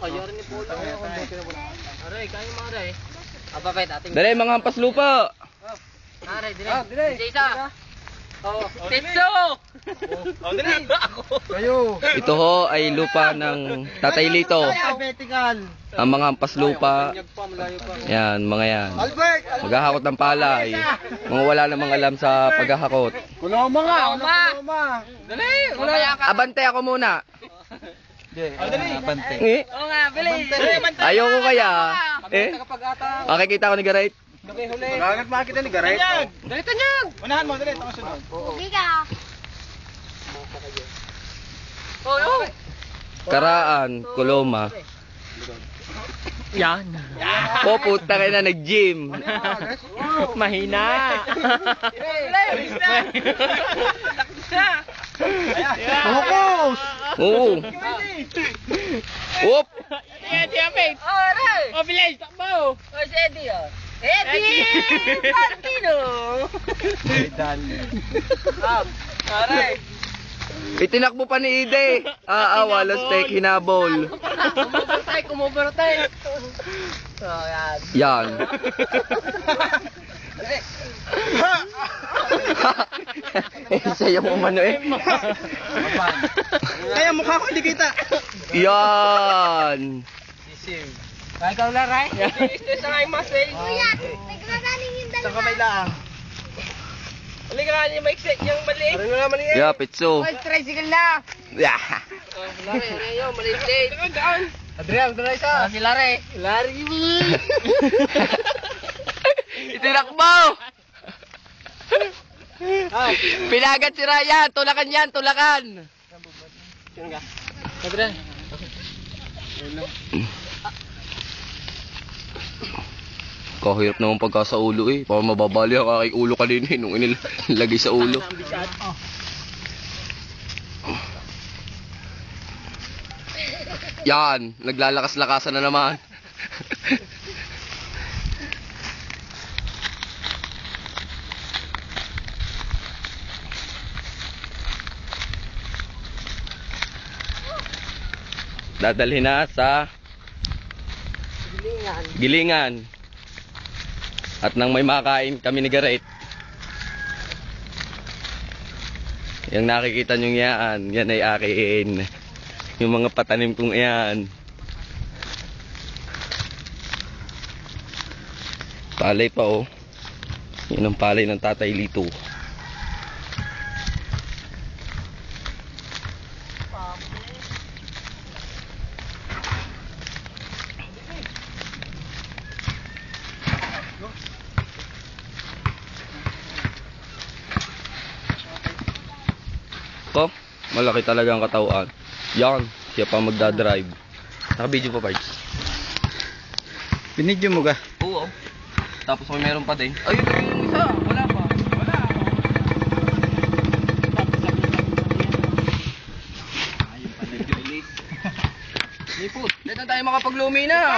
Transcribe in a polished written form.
Ayaw rin ni Polo. Aray, kain mo aray. Abapet, ating... Dali, mga hampas lupa. Aray, dire. Isa. Oh, Tetso! Oh, dire. Kayo. Ito ho ay lupa ng Tatay Lito. Alphabetical. Ang mga hampas lupa. Yan, mga yan. Albert. Maghahakot ng palay. Mga wala namang alam sa paghahakot. Kuloma nga. Kuloma. Dali, kulaya ka. Abante ako muna. Abante. Oo nga, bilis. Ayoko kaya. Makikita ko ni Garay. Bakit makita ni Garet? Dali, tanyag. Unahan mo, dali. Ako sunod. Hindi ka. Oh. Karaan, Kuloma. Yan. Po, puta kayo na nag-gym. Mahina. Focus! Oo. Oop! Eddie, apit. Aray. Oh, bilis, takbo. Oh, si Eddie, oh. Eddie! Martino! Aray. Itinakbo pa ni Ide. Walas tek hinabol. Kumubertay. So, yan. Yan. Sa'yo mo mano eh. Kaya mukha ko hindi kita. Yan. Kaya ikaw laray? Ito sa ngayon mas eh. Kuya, nagmamaling yung Sa dalawa. kamay lang. Halika nga niya maikset yung maliit. Ano naman yan? Yeah, pitso. Tricycle na. Yeah. Lari, ano yun? Maliit. Daan. Adrian, doon na isa. Si Lari. Lari. Itinakbo. Pinagat si Ryan. Tulakan yan, tulakan. Yun ka. Adrian. Kahirap naman pagka sa ulo eh. Baka mababali ang aking ulo kanina eh. Nung inilagay sa ulo. Yan. Naglalakas-lakasan na naman. Dadalhin na sa Gilingan. At nang may makain kami ni Garet. Yung nakikita nyo yan, yan ay akin. Yung mga patanim kong yan. Palay pa oh. Yan ang palay ng Tatay Lito. Ko, malaki talaga ang katawan. Yan, siya pa magdadrive. Naka-video pa, Pards. Binidyo mo ka? Oo. Tapos may meron pa din. Ay, yung isa. Wala pa. Wala. Ayun pa din yung release. Nipot. Dito tayo makapaglumi na.